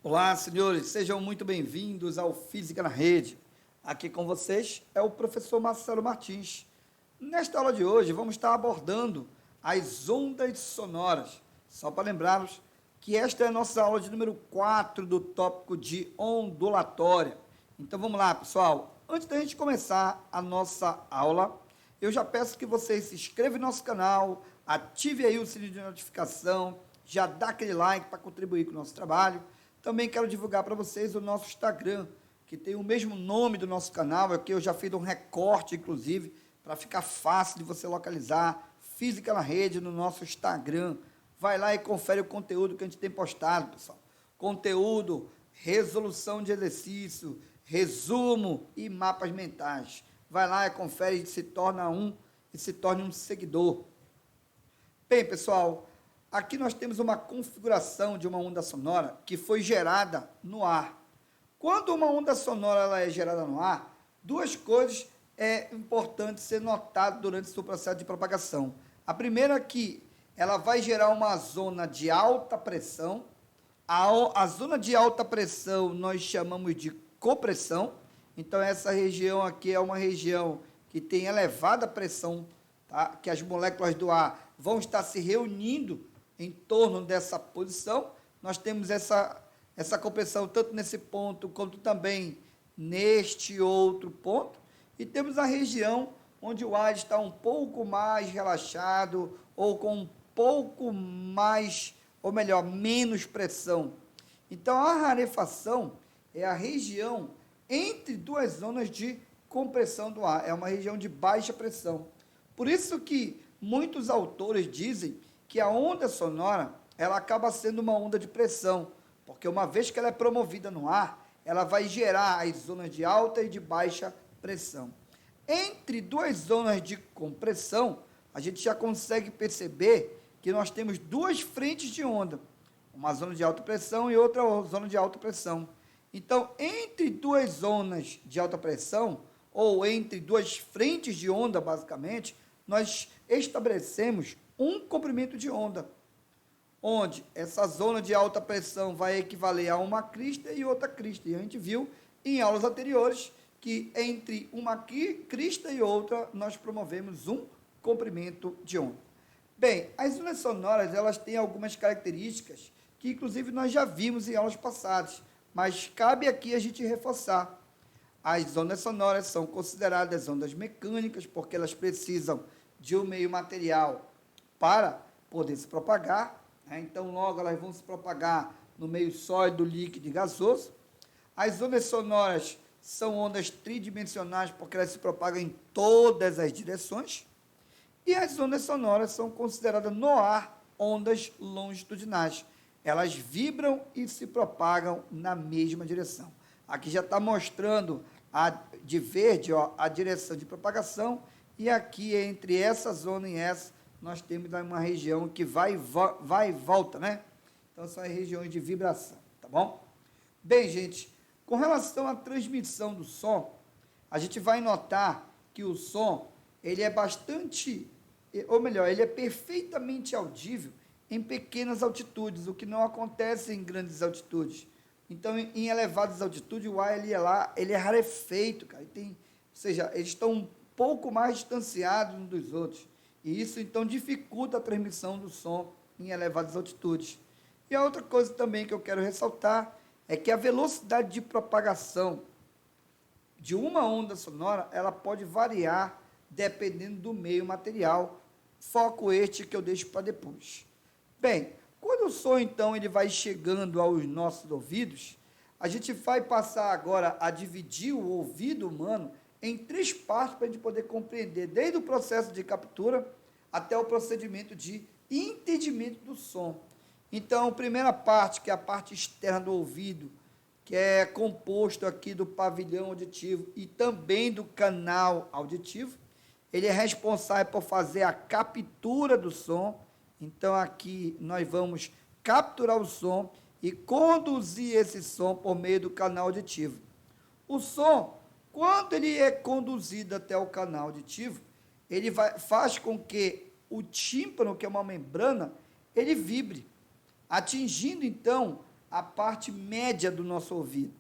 Olá, senhores, sejam muito bem-vindos ao Física na Rede. Aqui com vocês é o professor Marcelo Martins. Nesta aula de hoje, vamos estar abordando as ondas sonoras. Só para lembrá-los que esta é a nossa aula de número 4 do tópico de ondulatória. Então, vamos lá, pessoal. Antes da gente começar a nossa aula, eu já peço que vocês se inscrevam no nosso canal, ative aí o sininho de notificação, já dá aquele like para contribuir com o nosso trabalho. Também quero divulgar para vocês o nosso Instagram, que tem o mesmo nome do nosso canal, aqui eu já fiz um recorte, inclusive, para ficar fácil de você localizar Física na Rede no nosso Instagram. Vai lá e confere o conteúdo que a gente tem postado, pessoal. Conteúdo, resolução de exercício, resumo e mapas mentais. Vai lá e confere e se torne um seguidor. Bem, pessoal, aqui nós temos uma configuração de uma onda sonora que foi gerada no ar. Quando uma onda sonora ela é gerada no ar, duas coisas é importante ser notado durante o seu processo de propagação. A primeira é que ela vai gerar uma zona de alta pressão. A zona de alta pressão nós chamamos de compressão. Então, essa região aqui é uma região que tem elevada pressão, tá? Que as moléculas do ar vão estar se reunindo em torno dessa posição. Nós temos essa compressão tanto nesse ponto quanto também neste outro ponto. E temos a região onde o ar está um pouco mais relaxado ou com um pouco mais, ou melhor, menos pressão. Então, a rarefação é a região entre duas zonas de compressão do ar. É uma região de baixa pressão. Por isso que muitos autores dizem que a onda sonora ela acaba sendo uma onda de pressão, porque uma vez que ela é promovida no ar, ela vai gerar as zonas de alta e de baixa pressão. Entre duas zonas de compressão, a gente já consegue perceber que nós temos duas frentes de onda, uma zona de alta pressão e outra zona de alta pressão. Então, entre duas zonas de alta pressão, ou entre duas frentes de onda, basicamente, nós estabelecemos um comprimento de onda, onde essa zona de alta pressão vai equivaler a uma crista e outra crista. E a gente viu em aulas anteriores que entre uma crista e outra nós promovemos um comprimento de onda. Bem, as ondas sonoras elas têm algumas características que inclusive nós já vimos em aulas passadas, mas cabe aqui a gente reforçar. As ondas sonoras são consideradas ondas mecânicas porque elas precisam de um meio material para poder se propagar, né? Então logo elas vão se propagar no meio sólido, líquido e gasoso. As ondas sonoras são ondas tridimensionais porque elas se propagam em todas as direções. E as ondas sonoras são consideradas no ar ondas longitudinais. Elas vibram e se propagam na mesma direção. Aqui já está mostrando de verde a direção de propagação, e aqui entre essa zona e essa, nós temos uma região que vai e volta, né? Então, são as regiões de vibração, tá bom? Bem, gente, com relação à transmissão do som, a gente vai notar que o som, ele é bastante, ou melhor, ele é perfeitamente audível em pequenas altitudes, o que não acontece em grandes altitudes. Então, em elevadas altitudes, o ar ele é rarefeito, cara. Ou seja, eles estão um pouco mais distanciados uns dos outros. E isso, então, dificulta a transmissão do som em elevadas altitudes. E a outra coisa também que eu quero ressaltar é que a velocidade de propagação de uma onda sonora, ela pode variar dependendo do meio material. Foco este que eu deixo para depois. Bem, quando o som, então, ele vai chegando aos nossos ouvidos, a gente vai passar agora a dividir o ouvido humano em três partes para a gente poder compreender, desde o processo de captura até o procedimento de entendimento do som. Então, a primeira parte, que é a parte externa do ouvido, que é composto aqui do pavilhão auditivo e também do canal auditivo, ele é responsável por fazer a captura do som. Então, aqui nós vamos capturar o som e conduzir esse som por meio do canal auditivo. O som, quando ele é conduzido até o canal auditivo, ele faz com que o tímpano, que é uma membrana, ele vibre, atingindo, então, a parte média do nosso ouvido.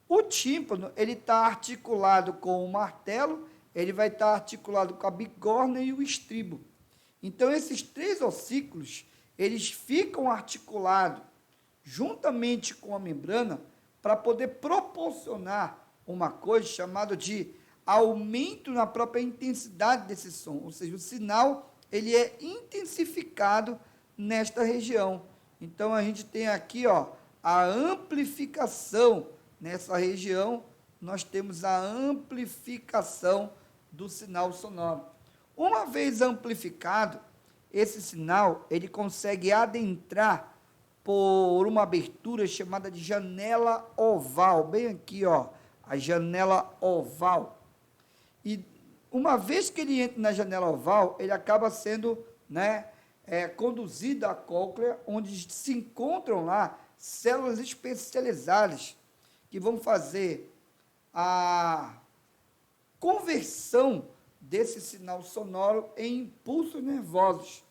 O tímpano, ele está articulado com o martelo, ele vai estar articulado com a bigorna e o estribo. Então, esses 3 ossículos, eles ficam articulados juntamente com a membrana para poder proporcionar uma coisa chamada de aumento na própria intensidade desse som, ou seja, o sinal ele é intensificado nesta região. Então, a gente tem aqui a amplificação nessa região, nós temos a amplificação do sinal sonoro. Uma vez amplificado, esse sinal ele consegue adentrar por uma abertura chamada de janela oval, bem aqui, a janela oval. E uma vez que ele entra na janela oval, ele acaba sendo, conduzido à cóclea, onde se encontram lá células especializadas que vão fazer a conversão desse sinal sonoro em impulsos nervosos.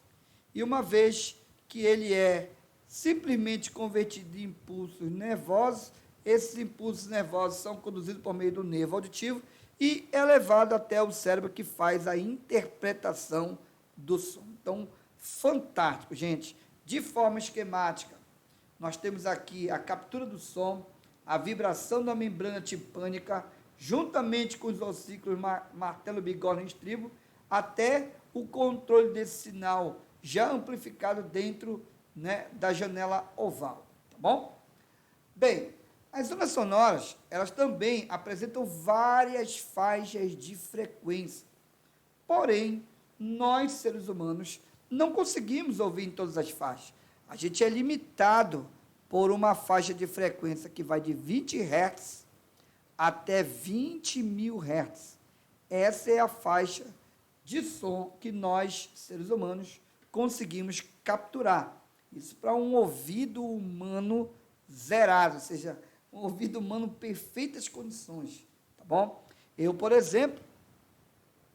E uma vez que ele é simplesmente convertido em impulsos nervosos, esses impulsos nervosos são conduzidos por meio do nervo auditivo e é levado até o cérebro que faz a interpretação do som. Então, fantástico, gente. De forma esquemática, nós temos aqui a captura do som, a vibração da membrana timpânica, juntamente com os ossículos martelo, bigorna e estribo, até o controle desse sinal já amplificado dentro da janela oval, tá bom? Bem, as ondas sonoras, elas também apresentam várias faixas de frequência, porém, nós, seres humanos, não conseguimos ouvir em todas as faixas. A gente é limitado por uma faixa de frequência que vai de 20 Hz até 20.000 Hz. Essa é a faixa de som que nós, seres humanos, conseguimos capturar. Isso para um ouvido humano zerado, ou seja, um ouvido humano em perfeitas condições, tá bom? Eu, por exemplo,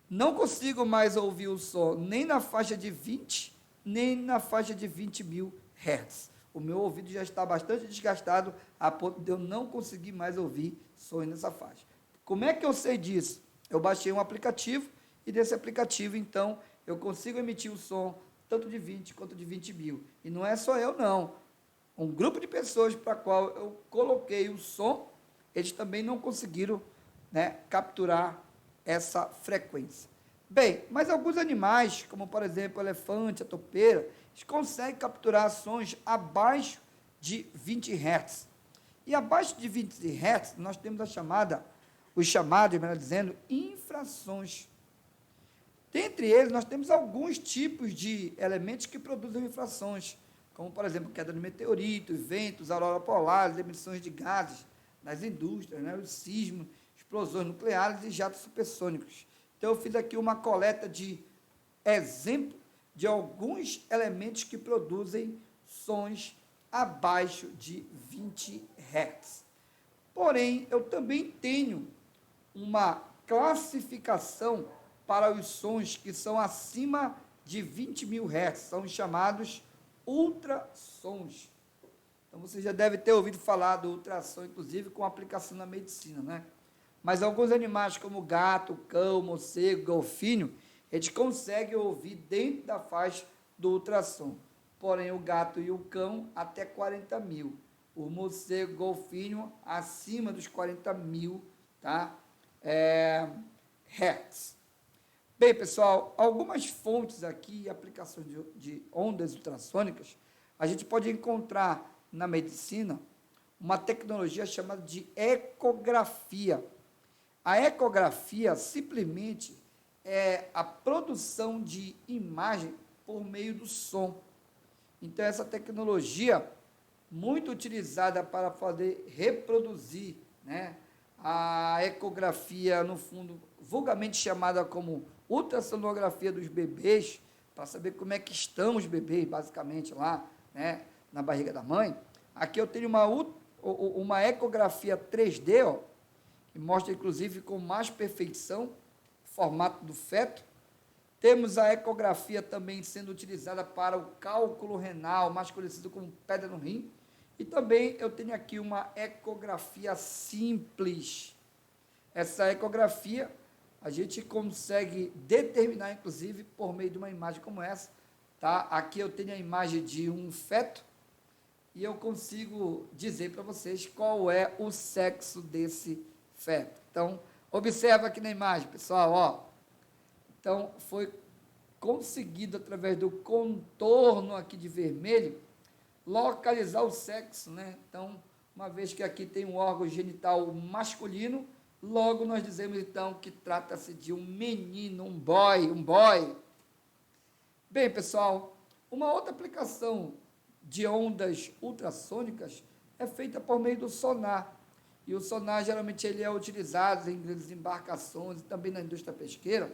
não consigo mais ouvir o som nem na faixa de 20, nem na faixa de 20.000 Hz. O meu ouvido já está bastante desgastado a ponto de eu não conseguir mais ouvir sons nessa faixa. Como é que eu sei disso? Eu baixei um aplicativo e desse aplicativo, então, eu consigo emitir o som tanto de 20 quanto de 20.000. E não é só eu, não. Um grupo de pessoas para a qual eu coloquei o som, eles também não conseguiram capturar essa frequência. Bem, mas alguns animais, como por exemplo o elefante, a topeira, eles conseguem capturar sons abaixo de 20 Hz. E abaixo de 20 Hz, nós temos os chamados, melhor dizendo, infrações. Dentre eles, nós temos alguns tipos de elementos que produzem infrações, como, por exemplo, queda de meteoritos, ventos, auroras polares, emissões de gases nas indústrias, os sismos, explosões nucleares e jatos supersônicos. Então, eu fiz aqui uma coleta de exemplo de alguns elementos que produzem sons abaixo de 20 Hz. Porém, eu também tenho uma classificação para os sons que são acima de 20.000 Hz, são chamados ultrassons. Então, você já deve ter ouvido falar do ultrassom, inclusive com aplicação na medicina, Mas alguns animais, como gato, cão, morcego, golfinho, eles conseguem ouvir dentro da faixa do ultrassom. Porém, o gato e o cão, até 40.000. O morcego, golfinho, acima dos 40.000, Hertz. Bem, pessoal, algumas fontes aqui, aplicações de ondas ultrassônicas, a gente pode encontrar na medicina uma tecnologia chamada de ecografia. A ecografia simplesmente é a produção de imagem por meio do som. Então, essa tecnologia, muito utilizada para poder reproduzir a ecografia, no fundo, vulgarmente chamada como ultrassonografia dos bebês, para saber como é que estão os bebês, basicamente, lá, na barriga da mãe. Aqui eu tenho uma ecografia 3D, que mostra, inclusive, com mais perfeição o formato do feto. Temos a ecografia também sendo utilizada para o cálculo renal, mais conhecido como pedra no rim. E também eu tenho aqui uma ecografia simples. Essa ecografia a gente consegue determinar, inclusive, por meio de uma imagem como essa. Tá? Aqui eu tenho a imagem de um feto e eu consigo dizer para vocês qual é o sexo desse feto. Então, observa aqui na imagem, pessoal, ó. Então, foi conseguido, através do contorno aqui de vermelho, localizar o sexo, né? Então, uma vez que aqui tem um órgão genital masculino, logo nós dizemos, então, que trata-se de um menino, um boy. Bem, pessoal, uma outra aplicação de ondas ultrassônicas é feita por meio do sonar. E o sonar, geralmente, ele é utilizado em grandes embarcações e também na indústria pesqueira,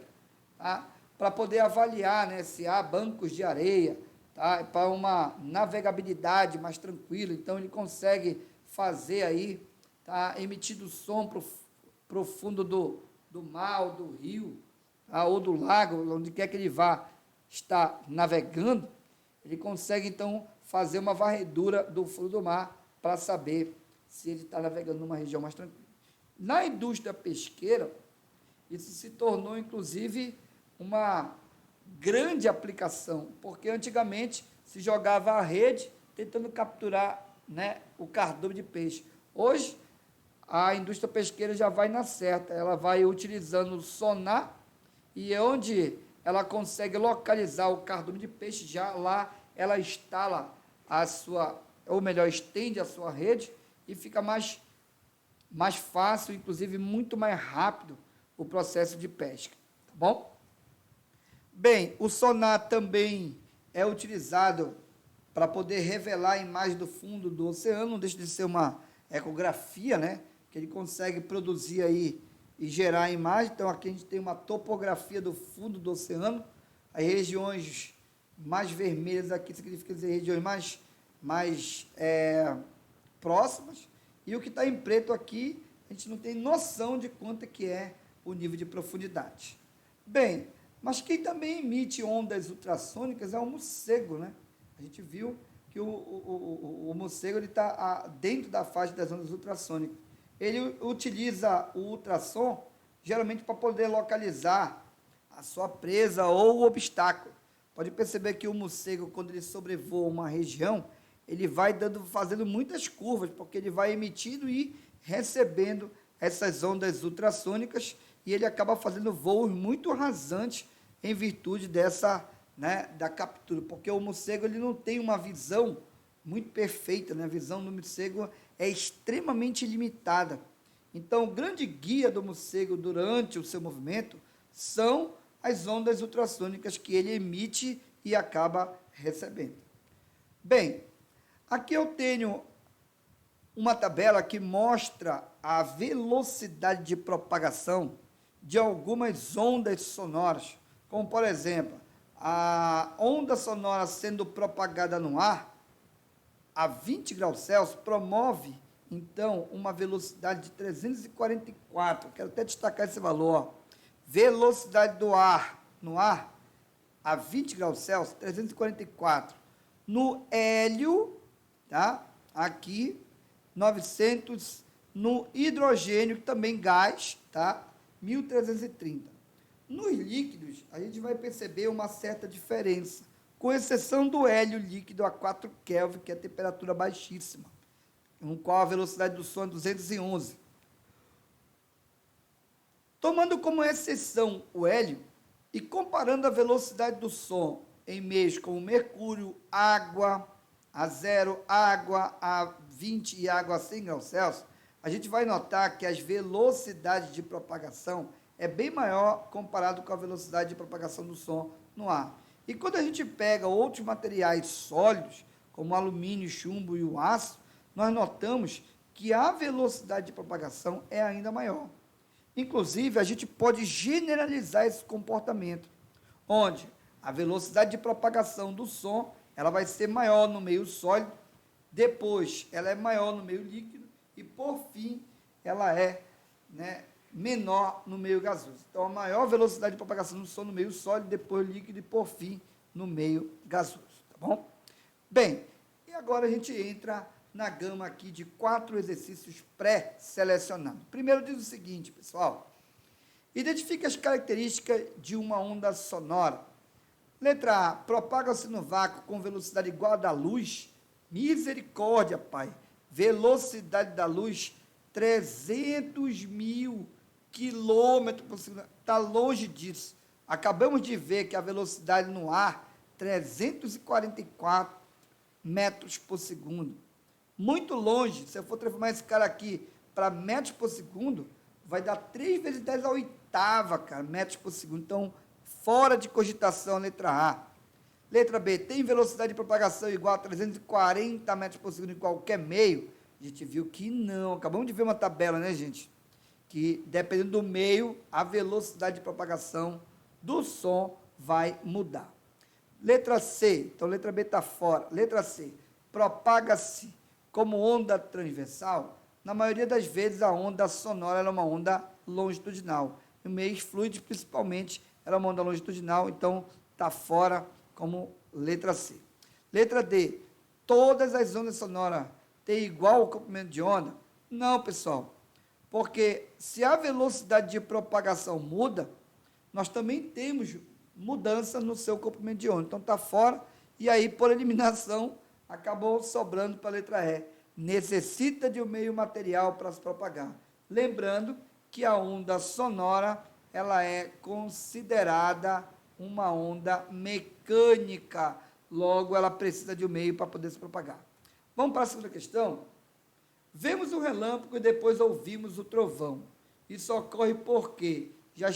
tá? Para poder avaliar, né, se há bancos de areia, tá? Para uma navegabilidade mais tranquila. Então, ele consegue fazer aí, tá? Emitindo som para o fundo do mar, ou do rio, tá? Ou do lago, onde quer que ele vá estar navegando, ele consegue, então, fazer uma varredura do fundo do mar para saber se ele está navegando numa região mais tranquila. Na indústria pesqueira, isso se tornou, inclusive, uma grande aplicação, porque antigamente se jogava a rede tentando capturar, né, o cardume de peixe. Hoje, a indústria pesqueira já vai na certa, ela vai utilizando o sonar e onde ela consegue localizar o cardume de peixe, já lá ela instala a sua, ou melhor, estende a sua rede e fica mais fácil, inclusive muito mais rápido o processo de pesca, tá bom? Bem, o sonar também é utilizado para poder revelar a imagem do fundo do oceano, não deixa de ser uma ecografia, né? Que ele consegue produzir aí e gerar a imagem. Então, aqui a gente tem uma topografia do fundo do oceano. As regiões mais vermelhas aqui significa dizer regiões mais próximas. E o que está em preto aqui, a gente não tem noção de quanto que é o nível de profundidade. Bem, mas quem também emite ondas ultrassônicas é o morcego, né? A gente viu que o morcego está dentro da faixa das ondas ultrassônicas. Ele utiliza o ultrassom geralmente para poder localizar a sua presa ou o obstáculo. Pode perceber que o morcego, quando ele sobrevoa uma região, ele vai fazendo muitas curvas, porque ele vai emitindo e recebendo essas ondas ultrassônicas e ele acaba fazendo voos muito rasantes em virtude dessa, né, da captura, porque o morcego ele não tem uma visão muito perfeita, né? A visão do morcego é extremamente limitada. Então, o grande guia do morcego durante o seu movimento são as ondas ultrassônicas que ele emite e acaba recebendo. Bem, aqui eu tenho uma tabela que mostra a velocidade de propagação de algumas ondas sonoras, como, por exemplo, a onda sonora sendo propagada no ar a 20 graus Celsius promove, então, uma velocidade de 344. Quero até destacar esse valor. Ó. Velocidade do ar, no ar, a 20 graus Celsius, 344. No hélio, tá? Aqui, 900. No hidrogênio, também gás, tá? 1330. Nos líquidos, a gente vai perceber uma certa diferença, com exceção do hélio líquido a 4 Kelvin, que é a temperatura baixíssima, com qual a velocidade do som é 211. Tomando como exceção o hélio e comparando a velocidade do som em meios como mercúrio, água a 0, água a 20 e água a 100 graus Celsius, a gente vai notar que as velocidades de propagação é bem maior comparado com a velocidade de propagação do som no ar. E quando a gente pega outros materiais sólidos, como o alumínio, chumbo e o aço, nós notamos que a velocidade de propagação é ainda maior. Inclusive, a gente pode generalizar esse comportamento, onde a velocidade de propagação do som ela vai ser maior no meio sólido, depois ela é maior no meio líquido e, por fim, ela é, né, menor no meio gasoso. Então, a maior velocidade de propagação do som no meio sólido, depois líquido e, por fim, no meio gasoso. Tá bom? Bem, e agora a gente entra na gama aqui de 4 exercícios pré-selecionados. Primeiro diz o seguinte, pessoal: identifique as características de uma onda sonora. Letra A, propaga-se no vácuo com velocidade igual à da luz. Misericórdia, pai. Velocidade da luz, 300 mil quilômetros por segundo. Está longe disso. Acabamos de ver que a velocidade no ar, 344 metros por segundo. Muito longe. Se eu for transformar esse cara aqui para metros por segundo, vai dar 3 vezes 10 à oitava, cara, metros por segundo. Então, fora de cogitação, letra A. Letra B, tem velocidade de propagação igual a 340 metros por segundo em qualquer meio? A gente viu que não. Acabamos de ver uma tabela, né, gente? Que, dependendo do meio, a velocidade de propagação do som vai mudar. Letra C, então letra B está fora. Letra C, propaga-se como onda transversal. Na maioria das vezes, a onda sonora é uma onda longitudinal. No meio fluido, principalmente, ela é uma onda longitudinal, então está fora como letra C. Letra D, todas as ondas sonoras têm igual comprimento de onda? Não, pessoal, porque se a velocidade de propagação muda, nós também temos mudança no seu comprimento de onda. Então está fora, e aí, por eliminação, acabou sobrando para a letra E. Necessita de um meio material para se propagar. Lembrando que a onda sonora, ela é considerada uma onda mecânica, logo ela precisa de um meio para poder se propagar. Vamos para a segunda questão? Vemos o relâmpago e depois ouvimos o trovão. Isso ocorre porque já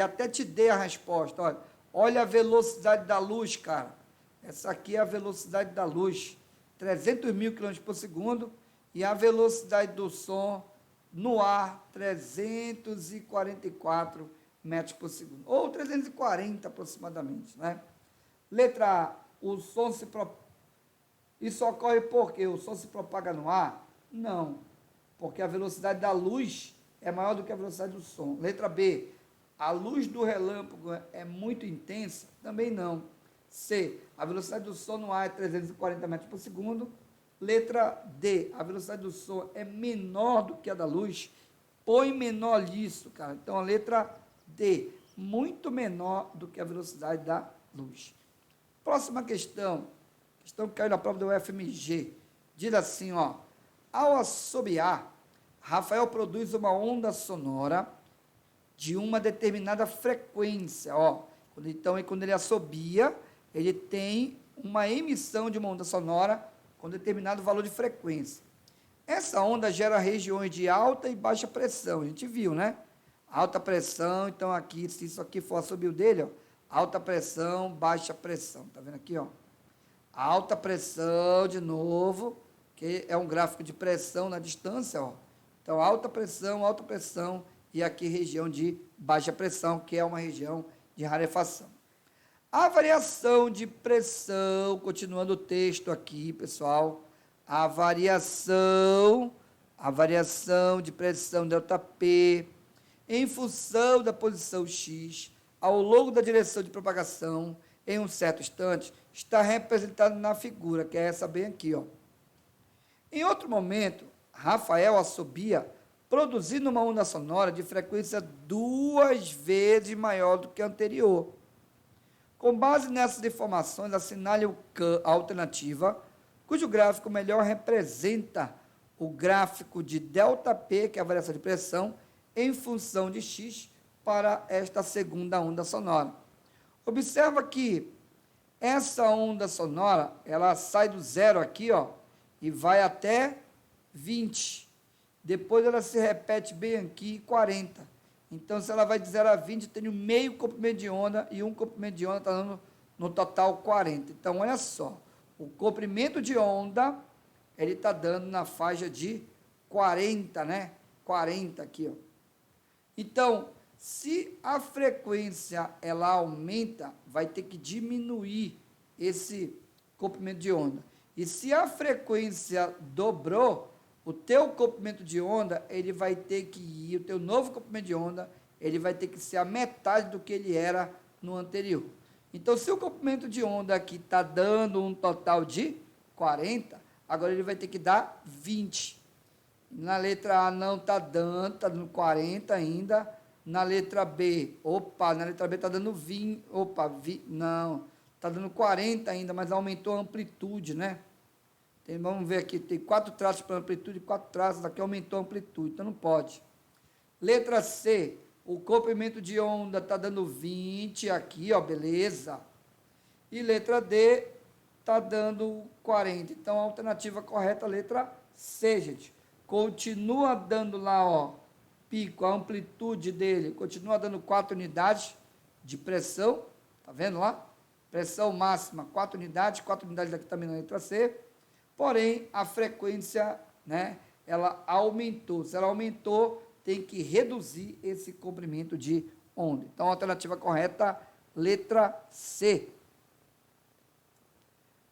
até te dei a resposta. Olha a velocidade da luz, cara. Essa aqui é a velocidade da luz, 300 mil km por segundo, e a velocidade do som no ar, 344 metros por segundo, ou 340 aproximadamente, né? Letra A, o som isso ocorre porque o som se propaga no ar? Não, porque a velocidade da luz é maior do que a velocidade do som. Letra B, a luz do relâmpago é muito intensa? Também não. C, a velocidade do som no ar é 340 metros por segundo. Letra D, a velocidade do som é menor do que a da luz? Põe menor isso, cara. Então, a letra D, muito menor do que a velocidade da luz. Próxima questão que caiu na prova do UFMG. Diz assim, ó: ao assobiar, Rafael produz uma onda sonora de uma determinada frequência, ó. Então, quando ele assobia, ele tem uma emissão de uma onda sonora com determinado valor de frequência. Essa onda gera regiões de alta e baixa pressão, a gente viu, né? Alta pressão, então aqui, se isso aqui for assobio dele, ó, alta pressão, baixa pressão, tá vendo aqui, ó? Alta pressão, de novo, que é um gráfico de pressão na distância, ó. Então, alta pressão, e aqui região de baixa pressão, que é uma região de rarefação. A variação de pressão, continuando o texto aqui, pessoal, a variação de pressão ΔP, em função da posição X, ao longo da direção de propagação, em um certo instante, está representado na figura, que é essa bem aqui, ó. Em outro momento, Rafael assobia, produzindo uma onda sonora de frequência 2 vezes maior do que a anterior. Com base nessas informações, assinale a alternativa, cujo gráfico melhor representa o gráfico de ΔP, que é a variação de pressão, em função de X, para esta segunda onda sonora. Observa que essa onda sonora, ela sai do zero aqui, ó, e vai até 20. Depois ela se repete bem aqui, 40. Então, se ela vai de 0 a 20, tem meio comprimento de onda, e um comprimento de onda está dando, no total, 40. Então, olha só, o comprimento de onda, ele está dando na faixa de 40, né? 40 aqui, ó. Então, se a frequência, ela aumenta, vai ter que diminuir esse comprimento de onda. E se a frequência dobrou, o teu comprimento de onda, ele vai ter que ir, o teu novo comprimento de onda, ele vai ter que ser a metade do que ele era no anterior. Então, se o comprimento de onda aqui está dando um total de 40, agora ele vai ter que dar 20. Na letra A não está dando 40 ainda. Na letra B, na letra B está dando 20, não, está dando 40 ainda, mas aumentou a amplitude, né? Vamos ver aqui, tem 4 traços para amplitude, 4 traços, aqui aumentou a amplitude, então não pode. Letra C, o comprimento de onda está dando 20 aqui, ó, beleza. E letra D está dando 40, então a alternativa correta, letra C, gente. Continua dando lá, ó, pico, a amplitude dele, continua dando 4 unidades de pressão, tá vendo lá? Pressão máxima, 4 unidades aqui também na letra C, porém, a frequência, né, ela aumentou. Se ela aumentou, tem que reduzir esse comprimento de onda. Então, a alternativa correta, letra C.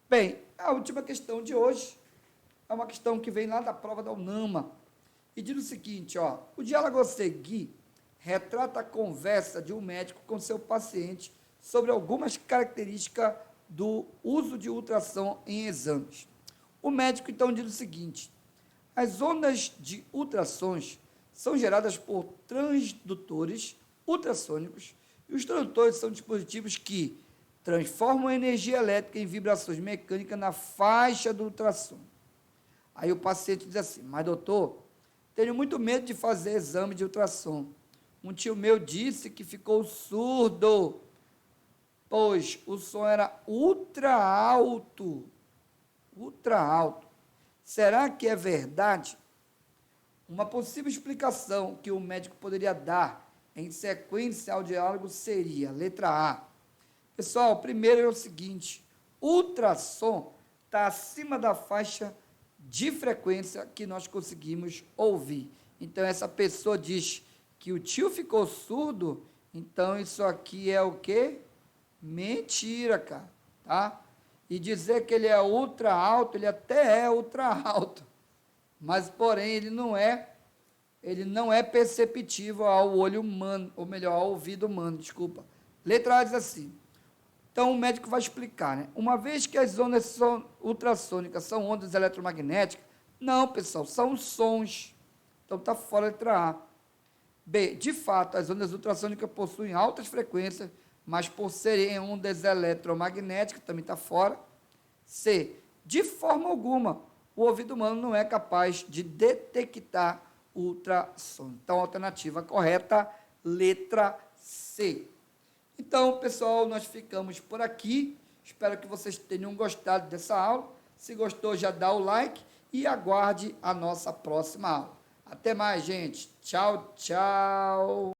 Bem, a última questão de hoje é uma questão que vem lá da prova da UNAMA. E diz o seguinte, ó, o diálogo a seguir retrata a conversa de um médico com seu paciente sobre algumas características do uso de ultrassom em exames. O médico, então, diz o seguinte, as ondas de ultrassons são geradas por transdutores ultrassônicos e os transdutores são dispositivos que transformam a energia elétrica em vibrações mecânicas na faixa do ultrassom. Aí o paciente diz assim, mas doutor, tenho muito medo de fazer exame de ultrassom. Um tio meu disse que ficou surdo, pois o som era ultra alto. Ultra alto. Será que é verdade? Uma possível explicação que o médico poderia dar em sequência ao diálogo seria, letra A. Pessoal, primeiro é o seguinte, ultrassom está acima da faixa de frequência que nós conseguimos ouvir. Então, essa pessoa diz que o tio ficou surdo, então isso aqui é o quê? Mentira, cara, tá? E dizer que ele é ultra alto, ele até é ultra alto, mas, porém, ele não é perceptível ao olho humano, ou melhor, ao ouvido humano, desculpa. Letra A diz assim, então o médico vai explicar, né? Uma vez que as ondas ultrassônicas são ondas eletromagnéticas, não, pessoal, são sons. Então está fora a letra A. B, de fato, as ondas ultrassônicas possuem altas frequências, mas por serem ondas eletromagnéticas, também está fora. C, de forma alguma, o ouvido humano não é capaz de detectar ultrassom. Então, a alternativa correta, letra C. Então, pessoal, nós ficamos por aqui. Espero que vocês tenham gostado dessa aula. Se gostou, já dá o like e aguarde a nossa próxima aula. Até mais, gente. Tchau, tchau.